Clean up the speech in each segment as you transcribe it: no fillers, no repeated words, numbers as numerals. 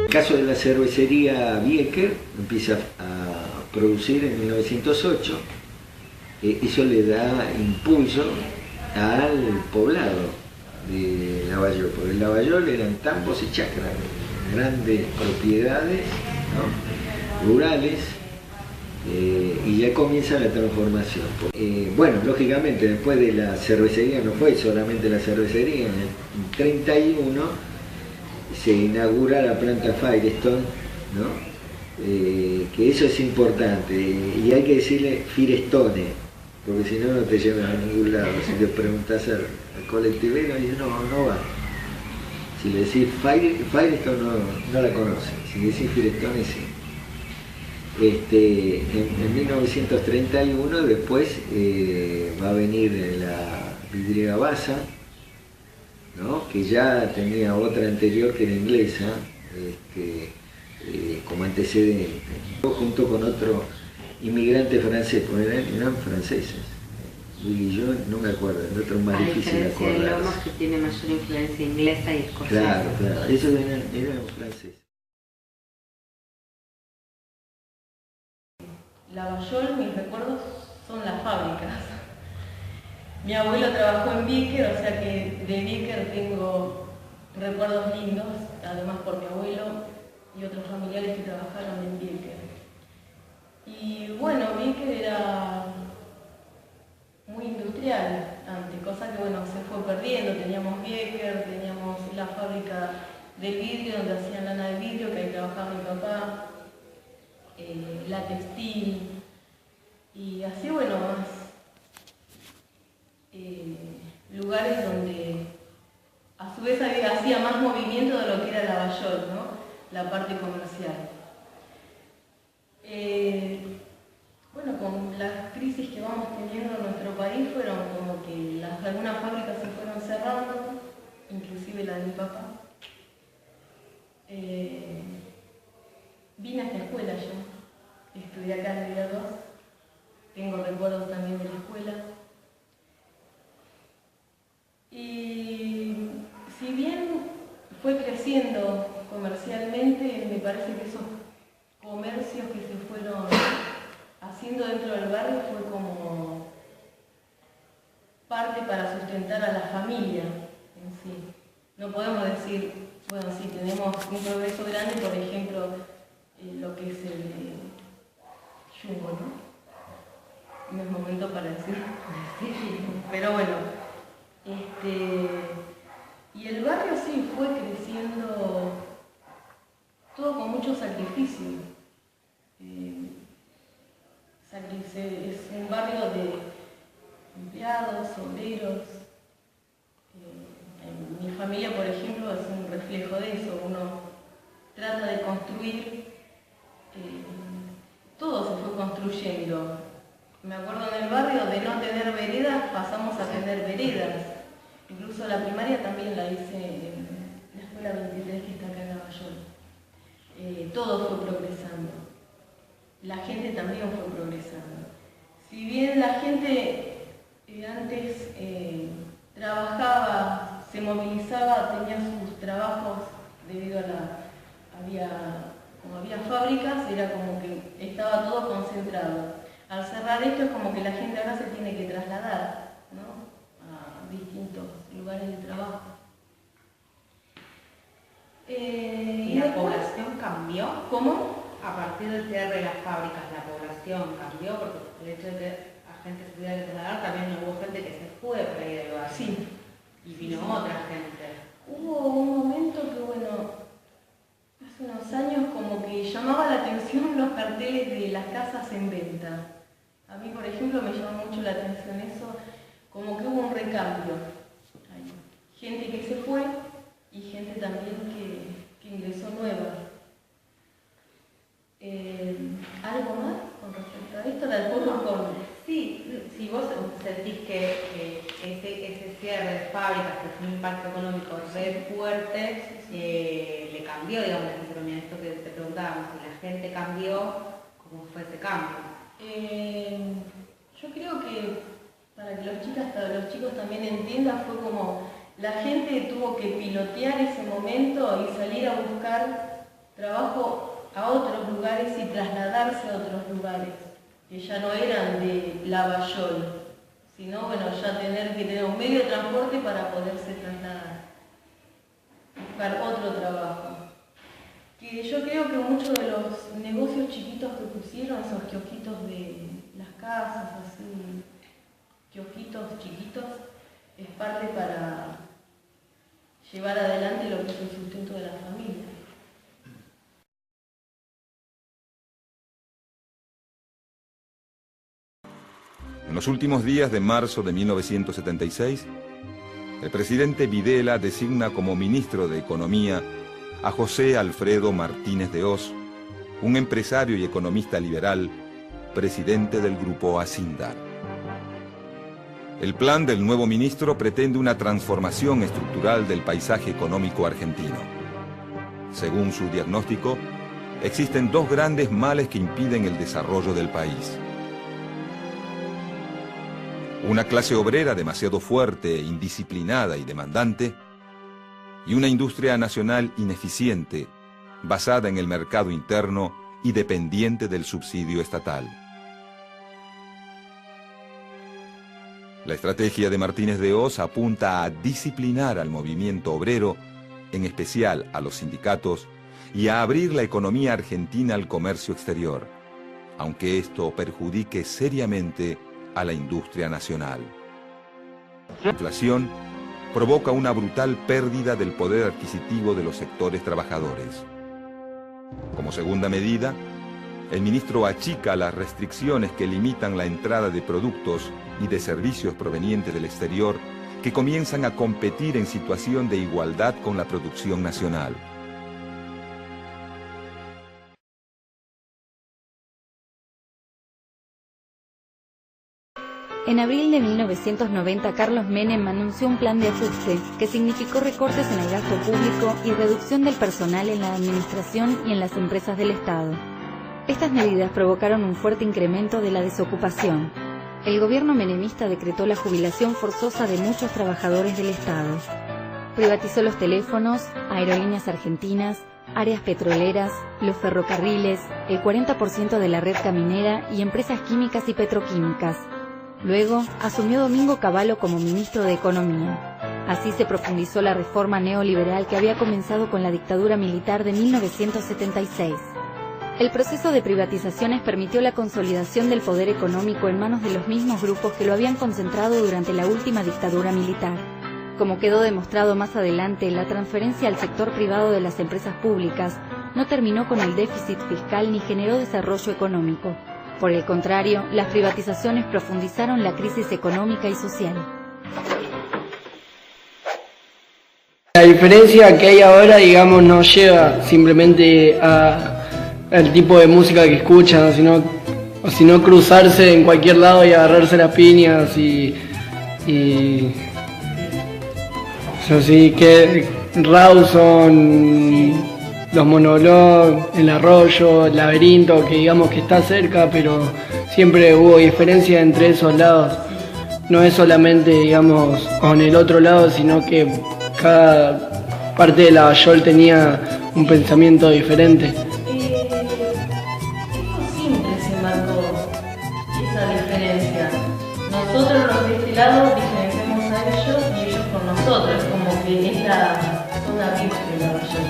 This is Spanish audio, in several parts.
El caso de la cervecería Bieker empieza a producir en 1908. Eso le da impulso al poblado de Lavallol, porque en Lavallol eran campos y chacras, grandes propiedades, ¿no?, rurales, y ya comienza la transformación. Bueno, lógicamente después de la cervecería no fue solamente la cervecería, en el 31 se inaugura la planta Firestone, ¿no? Que eso es importante, y hay que decirle Firestone, porque si no, no te llevan a ningún lado. Si le preguntas al colectivero, dice no va. Si le decís Firestone no la conoce, si le decís Firestone sí. En 1931 después va a venir la vidriera Basa, ¿no?, que ya tenía otra anterior que era inglesa, como antecedente, junto con otro inmigrante francés, porque eran franceses. Y yo no me acuerdo, el otro es más difícil de acordar. Lomos, que tiene mayor influencia inglesa y escocesa. Claro, esos eran franceses. Lavallol, mis recuerdos son las fábricas. Mi abuelo trabajó en Bieker, o sea que de Bieker tengo recuerdos lindos, además por mi abuelo y otros familiares que trabajaron en Bieker. Y bueno, Bieker era muy industrial antes, cosa que bueno, se fue perdiendo. Teníamos Bieker, teníamos la fábrica del vidrio donde hacían lana de vidrio, que ahí trabajaba mi papá, la textil, y así bueno, más lugares donde a su vez hacía más movimiento de lo que era Lavallol, ¿no?, la parte comercial. Bueno, con las crisis que vamos teniendo en nuestro país, fueron como que algunas fábricas se fueron cerrando, inclusive la de mi papá. Vine a esta escuela yo, estudié acá en el grado 2, tengo recuerdos también de la escuela. Y si bien fue creciendo comercialmente, me parece que esos comercios que se fueron haciendo dentro del barrio fue como parte para sustentar a la familia en sí. No podemos decir, bueno, sí, tenemos un progreso grande, por ejemplo, lo que es el Jumbo, ¿no? No es momento para decir, pero bueno, y el barrio sí fue creciendo todo con mucho sacrificio. Es un barrio de empleados, obreros. En mi familia, por ejemplo, es un reflejo de eso. Uno trata de construir, todo se fue construyendo. Me acuerdo en el barrio de no tener veredas, pasamos a tener veredas. Incluso la primaria también la hice en la escuela 23 que está acá en Lavallol. Todo fue progresando. La gente también fue progresando. Si bien la gente antes trabajaba, se movilizaba, tenía sus trabajos debido a como había fábricas, era como que estaba todo concentrado. Al cerrar esto es como que la gente ahora se tiene que trasladar, ¿no?, a distintos lugares de trabajo. ¿Y la población cambió? ¿Cómo? A partir del cierre de las fábricas, ¿la población cambió? Porque el hecho de que la gente se tuviera que trasladar, también hubo gente que se fue por ahí del barrio. Sí. Y vino otra gente. Hubo un momento que, bueno, hace unos años como que llamaba la atención los carteles de las casas en venta. A mí, por ejemplo, me llamó mucho la atención eso, como que hubo un recambio. Hay gente que se fue y gente también que ingresó nueva. ¿Algo más con respecto a esto? ¿Del pueblo con? Sí, si vos sentís que ese cierre de fábricas, que fue un impacto económico re fuerte, le cambió, digamos, la economía, esto que te preguntábamos, si la gente cambió, ¿cómo fue ese cambio? Yo creo que para que los chicos también entiendan, fue como la gente tuvo que pilotear ese momento y salir a buscar trabajo a otros lugares y trasladarse a otros lugares, que ya no eran de Lavallol, sino bueno, ya tener que tener un medio de transporte para poderse trasladar, buscar otro trabajo. Que yo creo que muchos de los negocios chiquitos que pusieron, esos kiosquitos de las casas, así, kiosquitos chiquitos, es parte para llevar adelante lo que es el sustento de la familia. En los últimos días de marzo de 1976, el presidente Videla designa como ministro de Economía a José Alfredo Martínez de Hoz, un empresario y economista liberal, presidente del grupo Acindar. El plan del nuevo ministro pretende una transformación estructural del paisaje económico argentino. Según su diagnóstico, existen dos grandes males que impiden el desarrollo del país. Una clase obrera demasiado fuerte, indisciplinada y demandante, y una industria nacional ineficiente, basada en el mercado interno y dependiente del subsidio estatal. La estrategia de Martínez de Hoz apunta a disciplinar al movimiento obrero, en especial a los sindicatos, y a abrir la economía argentina al comercio exterior, aunque esto perjudique seriamente a la industria nacional. La inflación provoca una brutal pérdida del poder adquisitivo de los sectores trabajadores. Como segunda medida, el ministro achica las restricciones que limitan la entrada de productos y de servicios provenientes del exterior que comienzan a competir en situación de igualdad con la producción nacional. En abril de 1990, Carlos Menem anunció un plan de ajuste que significó recortes en el gasto público y reducción del personal en la administración y en las empresas del Estado. Estas medidas provocaron un fuerte incremento de la desocupación. El gobierno menemista decretó la jubilación forzosa de muchos trabajadores del Estado. Privatizó los teléfonos, aerolíneas argentinas, áreas petroleras, los ferrocarriles, el 40% de la red caminera y empresas químicas y petroquímicas. Luego, asumió Domingo Cavallo como ministro de Economía. Así se profundizó la reforma neoliberal que había comenzado con la dictadura militar de 1976. El proceso de privatizaciones permitió la consolidación del poder económico en manos de los mismos grupos que lo habían concentrado durante la última dictadura militar. Como quedó demostrado más adelante, la transferencia al sector privado de las empresas públicas no terminó con el déficit fiscal ni generó desarrollo económico. Por el contrario, las privatizaciones profundizaron la crisis económica y social. La diferencia que hay ahora, digamos, no lleva simplemente al tipo de música que escuchan, sino cruzarse en cualquier lado y agarrarse las piñas y así que Rawson, los Monolog, el Arroyo, el Laberinto, que digamos que está cerca, pero siempre hubo diferencia entre esos lados. No es solamente, digamos, con el otro lado, sino que cada parte de Lavallol tenía un pensamiento diferente. Esto siempre se marcó esa diferencia. Nosotros los de este lado diferenciamos a ellos y ellos con nosotros, como que es la zona VIP de Lavallol.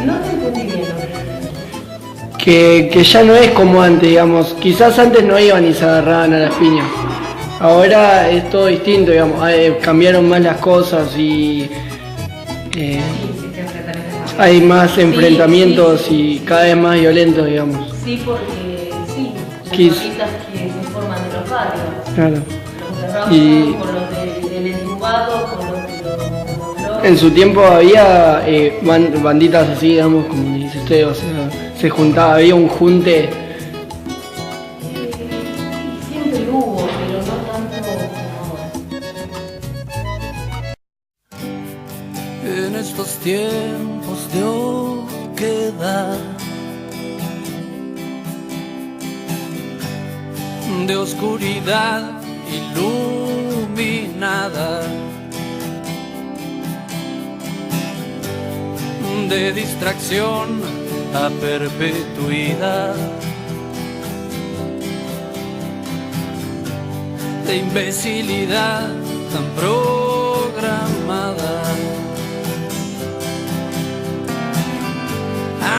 No te entendí bien lo que ya no es como antes, digamos. Quizás antes no iban y se agarraban a las piñas. Ahora es todo distinto, digamos. Cambiaron más las cosas y hay más enfrentamientos y cada vez más violentos, digamos. Sí, porque sí, las familias que se forman de los barrios. Claro. Los de Rawson, con los del entubado, con los de los... En su tiempo había banditas así, digamos, como dice usted, o sea, se juntaba, había un junte. Siempre hubo, pero no tanto como ahora. En estos tiempos de oquedad, de oscuridad iluminada, de distracción a perpetuidad, de imbecilidad tan profunda